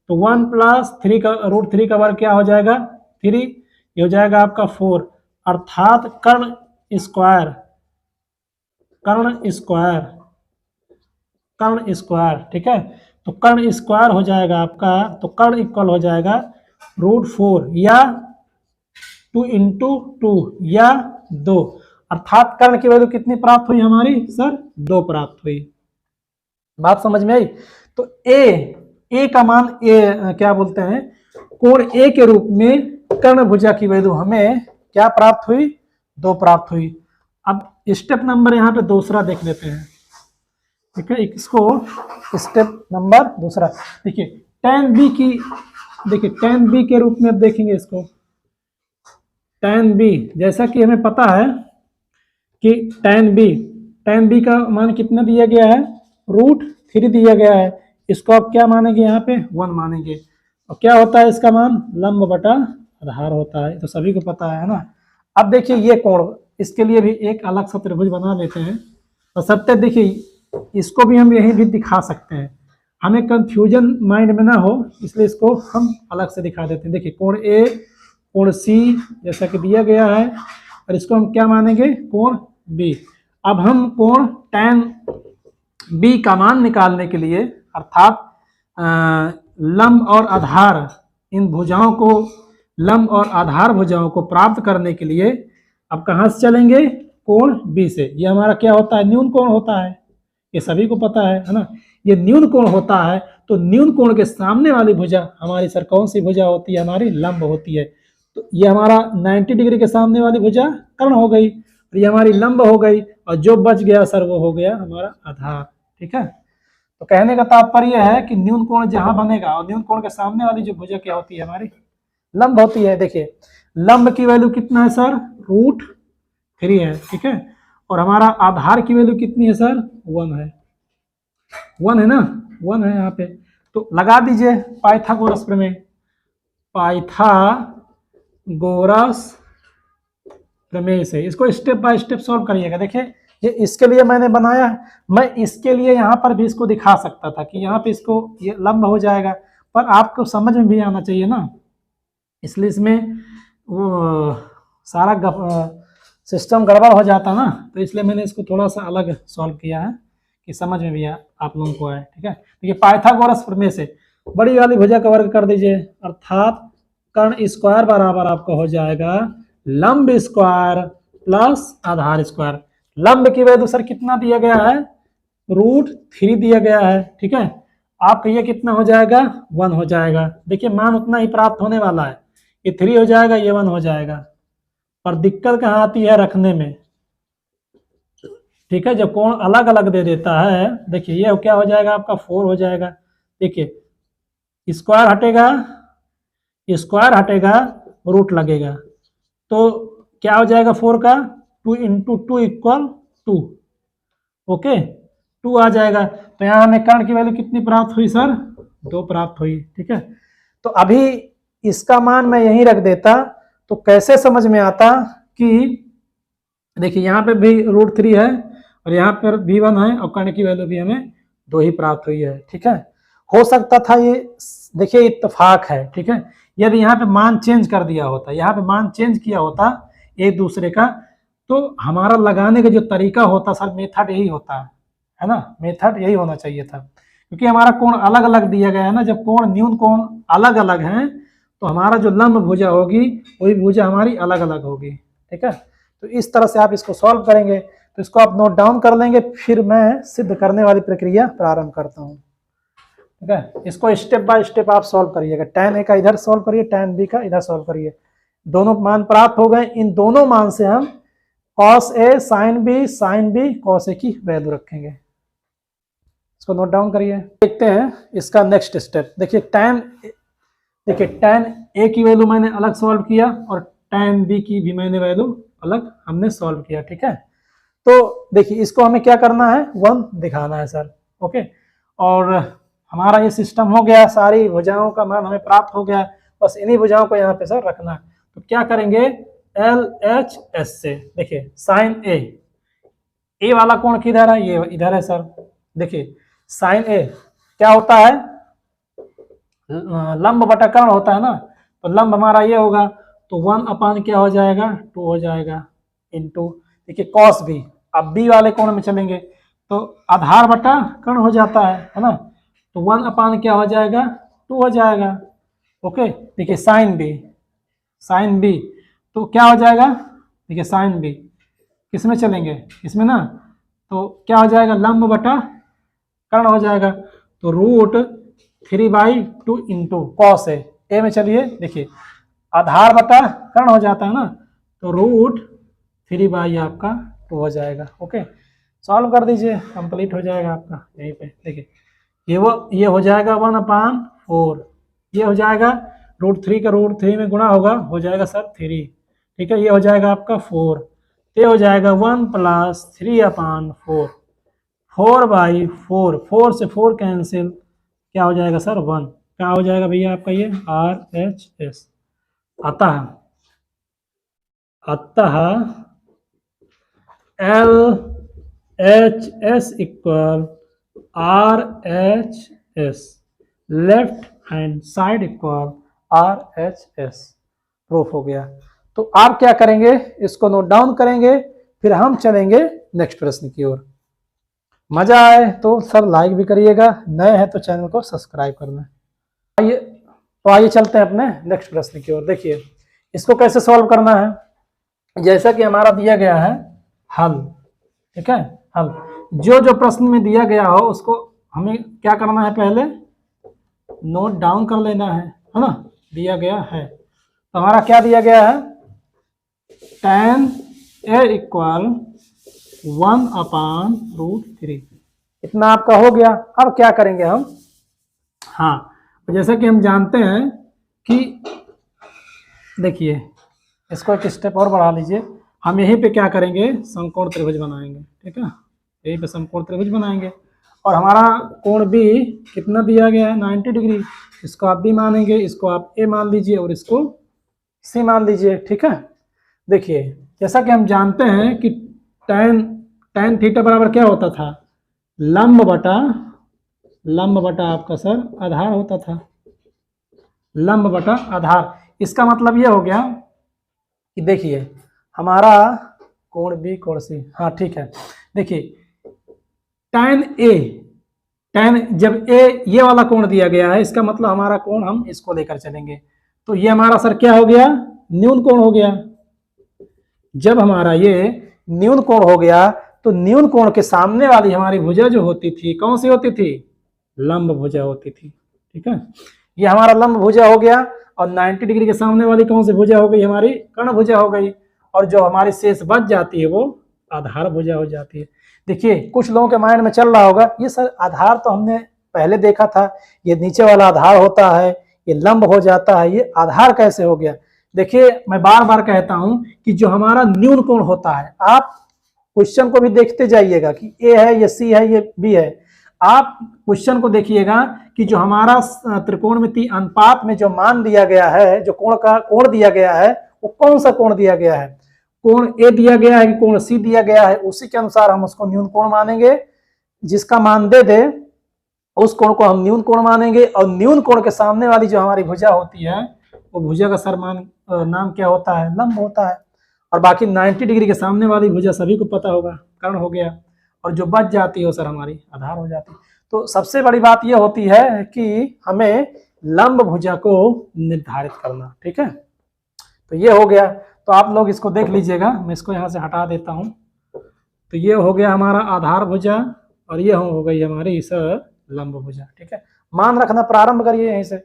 तो 1 + 3 का √3 का वर्ग क्या हो जाएगा, 3, ये हो जाएगा आपका 4, अर्थात कर्ण स्क्वायर। ठीक है, तो कर्ण स्क्वायर हो जाएगा आपका, तो कर्ण इक्वल हो जाएगा √4 या 2 × 2 या 2, अर्थात कर्ण की वैल्यू कितनी प्राप्त हुई हमारी सर, 2 प्राप्त हुई। बात समझ में आई। तो ए का मान क्या बोलते हैं, कोण ए के रूप में कर्ण भुजा की वैल्यू हमें क्या प्राप्त हुई, 2 प्राप्त हुई। अब स्टेप नंबर यहाँ पे दूसरा देख लेते हैं। ठीक है, इसको स्टेप नंबर दूसरा देखिए, tan B की, देखिए tan B के रूप में अब देखेंगे इसको, tan B, जैसा कि हमें पता है कि tan B का मान कितना दिया गया है, √3 दिया गया है, इसको आप क्या मानेंगे, यहाँ पे 1 मानेंगे, और क्या होता है इसका मान, लंब बटा आधार होता है, तो सभी को पता है ना। अब देखिए ये कोण, इसके लिए भी एक अलग सा त्रिभुज बना लेते हैं, और सत्य देखिए इसको भी हम यहीं भी दिखा सकते हैं, हमें कंफ्यूजन माइंड में ना हो, इसलिए इसको हम अलग से दिखा देते हैं। देखिए कोण A, कोण C जैसा कि दिया गया है, और इसको हम क्या मानेंगे, कोण B। अब हम कोण tan B का मान निकालने के लिए, अर्थात लंब और आधार, इन भुजाओं को, लंब और आधार भुजाओं को प्राप्त करने के लिए अब कहाँ से चलेंगे, कोण बी से। ये हमारा क्या होता है, न्यून कोण होता है, ये सभी को पता है ना। ये न्यून कोण होता है, तो न्यून कोण के सामने वाली भुजा हमारी सर कौन सी भुजा होती है, हमारी लंब होती है। तो ये हमारा 90 डिग्री के सामने वाली भुजा कर्ण हो गई, और ये हमारी लंब हो गई, और जो बच गया सर वो हो गया हमारा आधार। ठीक है, तो कहने का तात्पर्य है कि न्यून कोण जहां बनेगा और न्यून कोण के सामने वाली जो भुजा क्या होती है, हमारी लंब होती है। देखिए लंब की वैल्यू कितना है सर, √3 है। ठीक है, और हमारा आधार की वैल्यू कितनी है सर, 1 है। 1 है ना, 1 है यहाँ पे। तो लगा दीजिए पाइथागोरस प्रमेय, पाइथागोरस प्रमेय से इसको स्टेप बाय स्टेप सॉल्व करिएगा। देखिए ये इसके लिए मैंने बनाया है, मैं इसके लिए यहाँ पर भी इसको दिखा सकता था कि यहाँ पे इसको ये लंब हो जाएगा, पर आपको समझ में भी आना चाहिए ना, इसलिए इसमें वो सारा सिस्टम गड़बड़ हो जाता ना, तो इसलिए मैंने इसको थोड़ा सा अलग सॉल्व किया है कि समझ में भी आप लोगों को आए। ठीक है, देखिए पाइथागोरस प्रमेय से बड़ी वाली भुजा का वर्ग कर दीजिए, अर्थात कर्ण स्क्वायर बराबर आपका हो जाएगा लंब स्क्वायर प्लस आधार स्क्वायर। लंब की वैल्यू सर कितना दिया गया है, √3 दिया गया है। ठीक है, आप कहिए कितना हो जाएगा, 1 हो जाएगा। देखिए मान उतना ही प्राप्त होने वाला है, ये 3 हो जाएगा, ये 1 हो जाएगा, पर दिक्कत कहाँ आती है, रखने में। ठीक है, जब कोण अलग अलग दे देता है, देखिए ये क्या हो जाएगा आपका 4 हो जाएगा। देखिए स्क्वायर हटेगा, स्क्वायर हटेगा, रूट लगेगा, तो क्या हो जाएगा 4 का 2 × 2 = 2। ओके, 2 आ जाएगा। तो यहाँ हमें कर्ण की वैल्यू कितनी प्राप्त हुई सर, 2 प्राप्त हुई। ठीक है, तो अभी इसका मान मैं यहीं रख देता तो कैसे समझ में आता कि देखिए यहाँ पे भी √3 है और यहाँ पर भी 1 है, और कर्ण की वैल्यू भी हमें 2 ही प्राप्त हुई है। ठीक है, हो सकता था ये, देखिए इत्तेफाक है। ठीक है, यदि यहाँ पे मान चेंज कर दिया होता, यहाँ पे मान चेंज किया होता एक दूसरे का, तो हमारा लगाने का जो तरीका होता सर, मेथड यही होता है ना, मेथड यही होना चाहिए था, क्योंकि हमारा कोण अलग अलग दिया गया है ना। जब कोण न्यून कोण अलग अलग हैं तो हमारा जो लंब भुजा होगी वही भुजा हमारी अलग अलग होगी। ठीक है, तो इस तरह से आप इसको सॉल्व करेंगे, तो इसको आप नोट डाउन कर लेंगे, फिर मैं सिद्ध करने वाली प्रक्रिया प्रारंभ करता हूँ। ठीक है, इसको स्टेप बाय स्टेप आप सॉल्व करिएगा। tan a का इधर सॉल्व करिए, tan b का इधर सॉल्व करिए। दोनों मान प्राप्त हो गए, इन दोनों मान से हम cos a sin b cos a की वैल्यू रखेंगे। इसको नोट डाउन करिए। देखते हैं इसका नेक्स्ट स्टेप। देखिए tan a की वैल्यू मैंने अलग सॉल्व किया और tan b की भी मैंने वैल्यू अलग हमने सॉल्व किया। ठीक है, तो देखिए इसको हमें क्या करना है, 1 दिखाना है सर। ओके, और हमारा ये सिस्टम हो गया, सारी भुजाओं का मान हमें प्राप्त हो गया, बस इन्हीं भुजाओं को यहाँ पे सर रखना है। तो क्या करेंगे, LHS से देखिए sin a वाला कोण किधर है, ये इधर है सर। देखिए sin a क्या होता है, लंब बटा कर्ण होता है ना, तो लंब हमारा ये होगा, तो 1 क्या हो जाएगा, 2 हो जाएगा, इंटू देखिए cos b। अब b वाले कोण में चलेंगे तो आधार बटा कर्ण हो जाता है ना, तो 1 क्या हो जाएगा, 2 हो जाएगा। ओके, देखिए साइन बी तो क्या हो जाएगा, देखिए साइन बी किस में चलेंगे, इसमें ना, तो क्या हो जाएगा, लंब बटा कर्ण हो जाएगा, तो √3/2 इंटू कॉस ए में चलिए, देखिए आधार बटा कर्ण हो जाता है ना, तो √3 आपका 2 हो जाएगा। ओके, सॉल्व कर दीजिए, कंप्लीट हो जाएगा आपका यहीं पे। देखिए ये हो जाएगा 1/4, ये हो जाएगा √3 का √3 में गुणा होगा, हो जाएगा सर 3। ठीक है, ये हो जाएगा आपका 4, ये हो जाएगा 1 + 3/4, 4/4, 4 से 4 कैंसिल, क्या हो जाएगा सर 1, क्या हो जाएगा भैया आपका ये RHS। अतः LHS = RHS, left hand side = RHS, proof हो गया। तो आप क्या करेंगे, इसको नोट डाउन करेंगे, फिर हम चलेंगे नेक्स्ट प्रश्न की ओर। मजा आए तो सब लाइक भी करिएगा, नए हैं तो चैनल को सब्सक्राइब करना। आइए चलते हैं अपने नेक्स्ट प्रश्न की ओर। देखिए इसको कैसे सॉल्व करना है, जैसा कि हमारा दिया गया है हल, ठीक है, हल जो जो प्रश्न में दिया गया हो उसको हमें क्या करना है, पहले नोट डाउन कर लेना है ना। दिया गया है तो हमारा क्या दिया गया है, tan a इक्वल 1/√3, इतना आपका हो गया। अब क्या करेंगे हम, हाँ जैसा कि हम जानते हैं कि देखिए इसको एक स्टेप और बढ़ा लीजिए, हम यहीं पे क्या करेंगे, समकोण त्रिभुज बनाएंगे, ठीक है, यहीं पे समकोण त्रिभुज बनाएंगे और हमारा कोण भी कितना दिया गया है, 90 डिग्री। इसको आप बी मानेंगे, इसको आप ए मान लीजिए और इसको सी मान लीजिए, ठीक है। देखिए जैसा कि हम जानते हैं कि tan थीटा बराबर क्या होता था, लंब बटा आपका सर आधार होता था, लंब बटा आधार। इसका मतलब ये हो गया कि देखिए हमारा कोण बी कोण सी, हाँ ठीक है। देखिए tan जब ए ये वाला कोण दिया गया है, इसका मतलब हमारा कोण हम इसको लेकर चलेंगे, तो ये हमारा सर क्या हो गया, न्यून कोण हो गया। जब हमारा ये न्यून कोण हो गया तो न्यून कोण के सामने वाली हमारी भुजा जो होती थी, कौन सी होती थी, लंब भुजा होती थी, ठीक है। ये हमारा लंब भुजा हो गया और 90 डिग्री के सामने वाली कौन सी भुजा हो गई, हमारी कर्ण भुजा हो गई, और जो हमारी शेष बच जाती है वो आधार भुजा हो जाती है। देखिए कुछ लोगों के माइंड में चल रहा होगा, ये सर आधार तो हमने पहले देखा था, ये नीचे वाला आधार होता है, ये लंब हो जाता है, ये आधार कैसे हो गया। देखिए मैं बार बार कहता हूं कि जो हमारा न्यून कोण होता है, आप क्वेश्चन को भी देखते जाइएगा कि ए है, ये सी है, ये बी है। आप क्वेश्चन को देखिएगा कि जो हमारा त्रिकोणमिति अनुपात में जो मान दिया गया है, जो कोण का कोण दिया गया है, वो कौन सा कोण दिया गया है, कोण ए दिया गया है कि कोण सी दिया गया है, उसी के अनुसार हम उसको न्यून कोण मानेंगे। जिसका मान दे दे उस कोण को हम न्यून कोण मानेंगे, और न्यून कोण के सामने वाली जो हमारी भुजा होती है वो भुजा का सरमान नाम क्या होता है, लंब होता है। और बाकी 90 डिग्री के सामने वाली भुजा सभी को पता होगा, कर्ण हो गया, और जो बच जाती है वो सर हमारी आधार हो जाती है। तो सबसे बड़ी बात यह होती है कि हमें लंब भुजा को निर्धारित करना, ठीक है। तो ये हो गया, तो आप लोग इसको देख लीजिएगा, मैं इसको यहाँ से हटा देता हूँ। तो ये हो गया हमारा आधार भुजा और ये हो गई हमारी सर लंब भुजा, ठीक है। मान रखना प्रारंभ करिए यहीं से,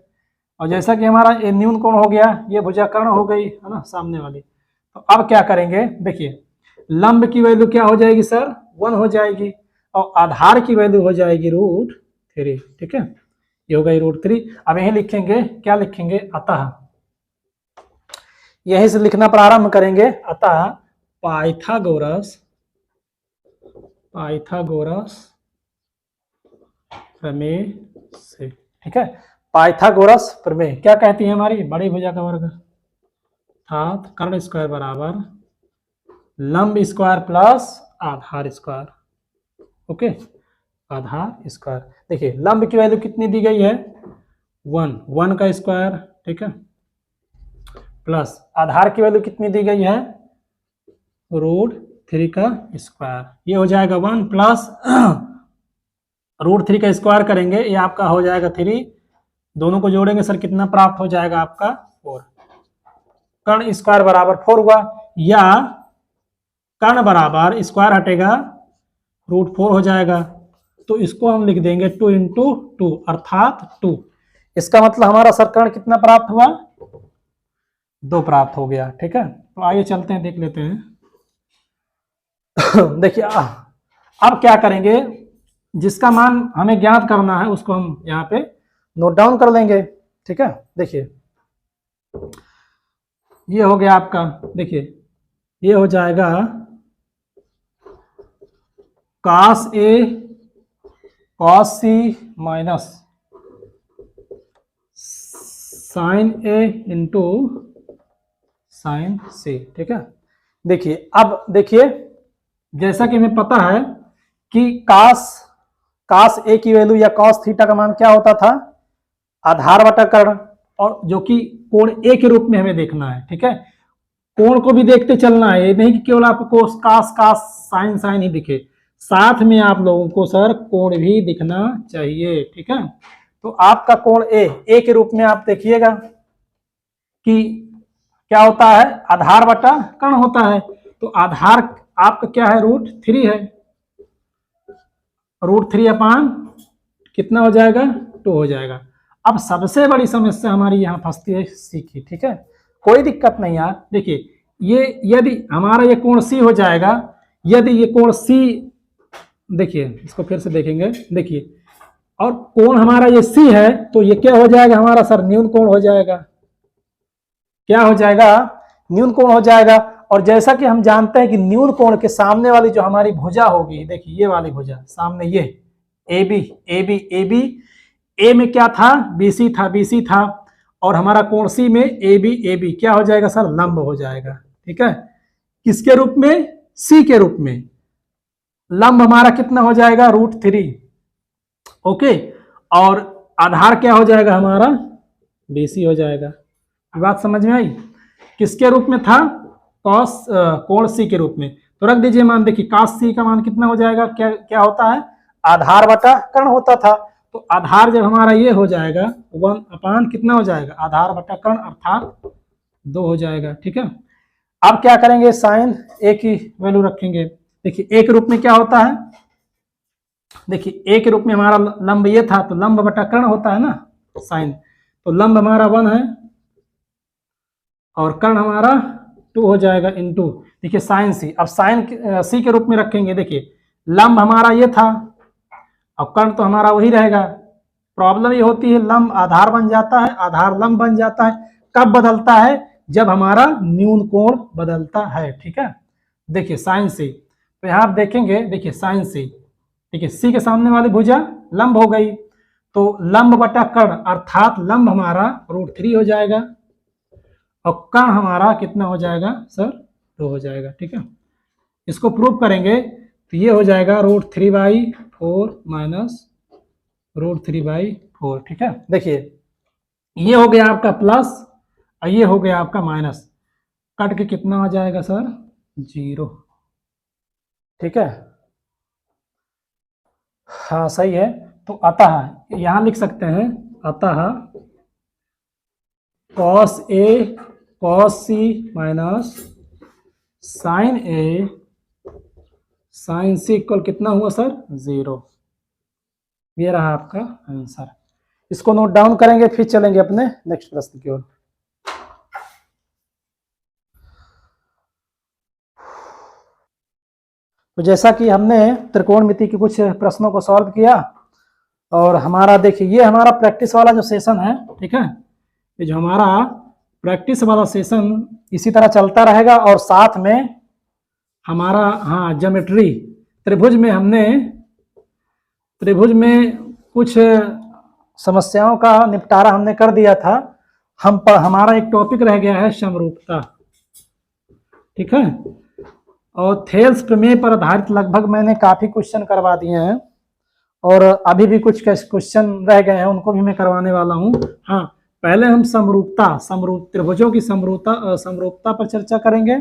और जैसा कि हमारा ये न्यून कोण हो गया, ये भुजा कर्ण हो गई है ना सामने वाली। तो अब क्या करेंगे, देखिए लंब की वैल्यू क्या हो जाएगी सर, 1 हो जाएगी, और आधार की वैल्यू हो जाएगी √3, ठीक है, ये हो गई √3। अब यही लिखेंगे, क्या लिखेंगे, अतः, यहीं से लिखना प्रारंभ करेंगे, अतः पाइथागोरस प्रमेय से, ठीक है। पाइथागोरस प्रमेय क्या कहती है, हमारी बड़ी भुजा का वर्ग अर्थात कर्ण स्क्वायर बराबर लंब स्क्वायर प्लस आधार स्क्वायर, ओके, आधार स्क्वायर। देखिए लंब की वैल्यू कितनी दी गई है, 1 का स्क्वायर, ठीक है, प्लस आधार की वैल्यू कितनी दी गई है, √3 का स्क्वायर। ये हो जाएगा 1 प्लस √3 का स्क्वायर करेंगे, ये आपका हो जाएगा 3, दोनों को जोड़ेंगे सर कितना प्राप्त हो जाएगा आपका 4। कर्ण स्क्वायर बराबर 4 हुआ, या कर्ण बराबर स्क्वायर हटेगा √4 हो जाएगा, तो इसको हम लिख देंगे 2 × 2 अर्थात 2। इसका मतलब हमारा सर कर्ण कितना प्राप्त हुआ, 2 प्राप्त हो गया, ठीक है। तो आइए चलते हैं, देख लेते हैं। देखिए अब क्या करेंगे, जिसका मान हमें ज्ञात करना है उसको हम यहाँ पे नोट डाउन कर लेंगे, ठीक है। देखिए ये हो गया आपका, देखिए ये हो जाएगा cos A cos C minus sin A into sin C, ठीक है। देखिए अब देखिए जैसा कि हमें पता है कि cos A की वैल्यू या cos थीटा का मान क्या होता था, आधार बटा कर्ण, और जो कि कोण A के रूप में हमें देखना है, ठीक है। कोण को भी देखते चलना है, ये नहीं कि केवल आपको cos sin ही दिखे, साथ में आप लोगों को सर कोण भी दिखना चाहिए, ठीक है। तो आपका कोण A के रूप में आप देखिएगा कि क्या होता है, आधार बटा कर्ण होता है। तो आधार आपका क्या है, √3 है, √3 अपान कितना हो जाएगा, 2 हो जाएगा। अब सबसे बड़ी समस्या हमारी यहाँ फंसती है सी की, ठीक है, कोई दिक्कत नहीं यार। देखिए ये यदि हमारा ये कोण सी हो जाएगा, यदि ये कोण सी, देखिए इसको फिर से देखेंगे, देखिए और कोण हमारा ये सी है, तो ये क्या हो जाएगा हमारा सर, न्यून कोण हो जाएगा। क्या हो जाएगा, न्यून कोण हो जाएगा। और जैसा कि हम जानते हैं कि न्यून कोण के सामने वाली जो हमारी भुजा होगी, देखिए ये वाली भुजा सामने, ये A B A B A B, A में क्या था, BC था, BC था, और हमारा कोण सी में ए बी क्या हो जाएगा सर, लंब हो जाएगा। ठीक है, किसके रूप में, सी के रूप में। लंब हमारा कितना हो जाएगा, √3। ओके, और आधार क्या हो जाएगा हमारा, BC हो जाएगा। बात समझ में आई, किसके रूप में था, कॉस कोण सी के रूप में। तो रख दीजिए मान, देखिए कॉस सी का मान कितना हो जाएगा, क्या क्या होता है, आधार बटा कर्ण होता था। तो आधार जब हमारा ये हो जाएगा 1 अपान कितना हो जाएगा, आधार बटा कर्ण अर्थात 2 हो जाएगा। ठीक है, अब क्या करेंगे, साइन ए की वैल्यू रखेंगे। देखिए ए के रूप में क्या होता है, देखिए ए के रूप में हमारा लंब ये था, तो लंब बटा कर्ण होता है ना साइन, तो लंब हमारा 1 है और कर्ण हमारा 2 हो जाएगा इनटू, देखिए साइन सी। अब साइन सी के रूप में रखेंगे, देखिए लंब हमारा ये था और कर्ण तो हमारा वही रहेगा। प्रॉब्लम ये होती है, लंब आधार बन जाता है, आधार लंब बन जाता है, कब बदलता है, जब हमारा न्यून कोण बदलता है। ठीक है, देखिए साइन सी, तो यहाँ आप देखेंगे, देखिए साइन सी, देखिए सी के सामने वाली भुजा लंब हो गई, तो लंब बटा कर्ण अर्थात लंब हमारा √3 हो जाएगा और कर्ण हमारा कितना हो जाएगा सर, 2 हो जाएगा। ठीक है, इसको प्रूव करेंगे तो ये हो जाएगा √3/4 माइनस √3/4। ठीक है, देखिए ये हो गया आपका प्लस और ये हो गया आपका माइनस, कट के कितना आ जाएगा सर, 0। ठीक है, हाँ सही है। तो अतः यहां लिख सकते हैं, अतः cos A cos C minus sign A sign C equal कितना हुआ सर, 0। ये रहा आपका आंसर। इसको नोट डाउन करेंगे, फिर चलेंगे अपने नेक्स्ट प्रश्न की ओर। तो जैसा कि हमने त्रिकोणमिति के कुछ प्रश्नों को सॉल्व किया और हमारा देखिए ये हमारा प्रैक्टिस वाला जो सेशन है, ठीक है, ये जो हमारा प्रैक्टिस वाला सेशन इसी तरह चलता रहेगा। और साथ में हमारा हाँ ज्योमेट्री त्रिभुज में हमने त्रिभुज में कुछ समस्याओं का निपटारा हमने कर दिया था। हमारा एक टॉपिक रह गया है समरूपता। ठीक है, और थेल्स प्रमेय पर आधारित लगभग मैंने काफी क्वेश्चन करवा दिए हैं और अभी भी कुछ क्वेश्चन रह गए हैं, उनको भी मैं करवाने वाला हूं। हाँ, पहले हम त्रिभुजों की समरूपता पर चर्चा करेंगे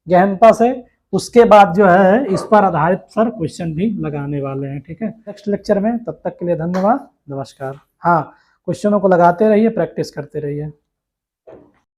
गहनता से, उसके बाद जो है इस पर आधारित सर क्वेश्चन भी लगाने वाले हैं। ठीक है, नेक्स्ट लेक्चर में, तब तक के लिए धन्यवाद, नमस्कार। हाँ, क्वेश्चनों को लगाते रहिए, प्रैक्टिस करते रहिए।